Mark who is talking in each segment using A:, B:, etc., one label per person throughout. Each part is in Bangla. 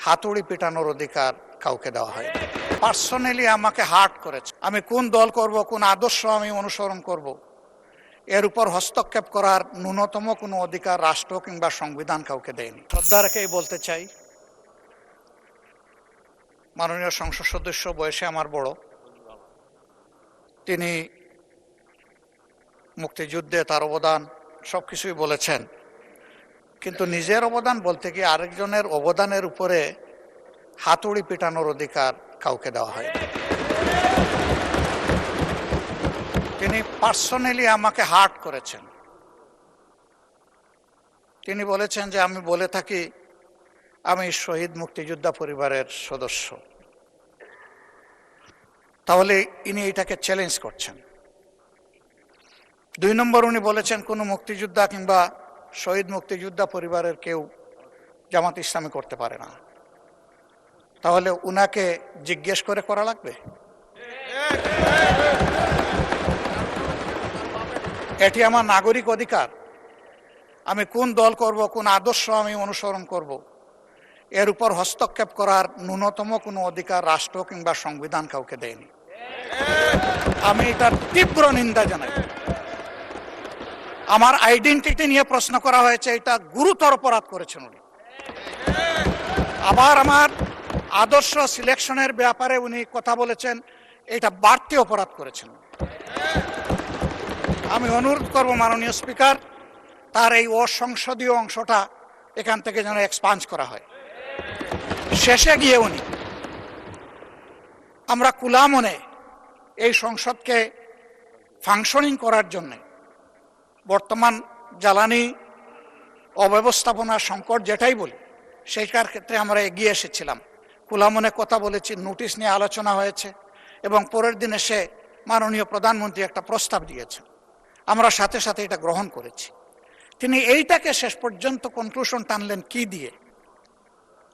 A: হাতুড়ি পিটানোর অধিকার কাউকে দেওয়া হয়। পার্সোনালি আমাকে হার্ট করেছে। আমি কোন দল করব, কোন আদর্শ আমি অনুসরণ করব, এর উপর হস্তক্ষেপ করার ন্যূনতম কোনো অধিকার রাষ্ট্র কিংবা সংবিধান কাউকে দেয়নি। শ্রদ্ধা রেখেই বলতে চাই, মাননীয় সংসদ সদস্য বয়সে আমার বড়, তিনি মুক্তিযুদ্ধে তার অবদান সবকিছুই বলেছেন, কিন্তু নিজের অবদান বলতে গিয়ে আরেকজনের অবদানের উপরে হাতুড়ি পিটানোর অধিকার কাউকে দেওয়া হয়। তিনি পার্সোনালি আমাকে হার্ট করেছেন। তিনি বলেছেন যে আমি বলে থাকি আমি শহীদ মুক্তিযোদ্ধা পরিবারের সদস্য, তাহলে ইনি এটাকে চ্যালেঞ্জ করছেন। 2 নম্বর, উনি বলেছেন কোনো মুক্তিযোদ্ধা কিংবা শহীদ মুক্তিযোদ্ধা পরিবারের কেউ জামাত ইসলামী করতে পারে না। তাহলে উনাকে জিজ্ঞেস করে করা লাগবে? এটি আমার নাগরিক অধিকার। আমি কোন দল করব, কোন আদর্শ আমি অনুসরণ করব, এর উপর হস্তক্ষেপ করার ন্যূনতম কোনো অধিকার রাষ্ট্র কিংবা সংবিধান কাউকে দেয়নি। আমি এটার তীব্র নিন্দা জানাই। আমার আইডেন্টিটি নিয়ে প্রশ্ন করা হয়েছে, এটা গুরুতর অপরাধ করেছেন উনি। আবার আমার আদর্শ সিলেকশনের ব্যাপারে উনি কথা বলেছেন, এটা বাড়তি অপরাধ করেছেন। আমি অনুরোধ করব মাননীয় স্পিকার, তার এই অসংসদীয় অংশটা এখান থেকে যেন এক্সপাঞ্জ করা হয়। শেষে গিয়ে উনি, আমরা খোলা মনে এই সংসদকে ফাংশনিং করার জন্যে বর্তমান জ্বালানি অব্যবস্থাপনা সংকট যেটাই বলি, সেইটার ক্ষেত্রে আমরা এগিয়ে এসেছিলাম। খোলা মনে কথা বলেছি, নোটিশ নিয়ে আলোচনা হয়েছে এবং পরের দিন এসে মাননীয় প্রধানমন্ত্রী একটা প্রস্তাব দিয়েছেন, আমরা সাথে সাথে এটা গ্রহণ করেছি। তিনি এইটাকে শেষ পর্যন্ত কনক্লুশন টানলেন কি দিয়ে?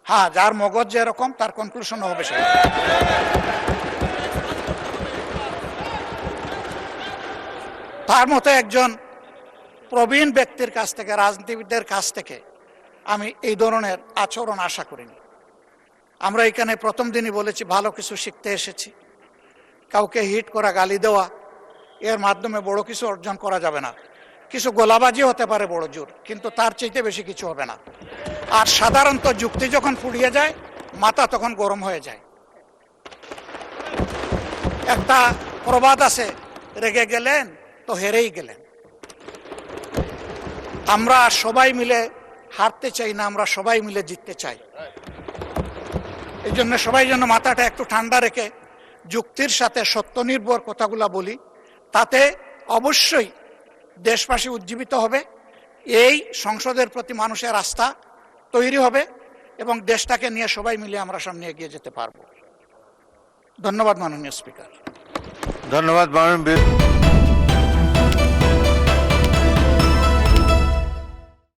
A: হ্যাঁ, যার মগজ যেরকম তার কনক্লুশন হবে সেটা। তার মতো একজন প্রবীণ ব্যক্তির কাছ থেকে, রাজনীতিবিদদের কাছ থেকে আমি এই ধরনের আচরণ আশা করিনি। আমরা এখানে প্রথম দিনই বলেছি ভালো কিছু শিখতে এসেছি। কাউকে হিট করা, গালি দেওয়া, এর মাধ্যমে বড় কিছু অর্জন করা যাবে না। কিছু গোলাবাজি হতে পারে বড় জোর, কিন্তু তার চাইতে বেশি কিছু হবে না। আর সাধারণত যুক্তি যখন ফুরিয়ে যায়, মাথা তখন গরম হয়ে যায়। একটা প্রবাদ আছে, রেগে গেলেন তো হেরেই গেলেন। আমরা সবাই মিলে হারতে চাই না, আমরা সবাই মিলে জিততে চাই। এই জন্য সবাই যেন মাথাটা একটু ঠান্ডা রেখে যুক্তির সাথে সত্য নির্ভর কথাগুলা বলি, তাতে অবশ্যই দেশবাসী উজ্জীবিত হবে, এই সংসদের প্রতি মানুষের আস্থা তৈরি হবে এবং দেশটাকে নিয়ে সবাই মিলে আমরা সামনে এগিয়ে যেতে পারবো। ধন্যবাদ মাননীয় স্পিকার।
B: ধন্যবাদ মাননীয়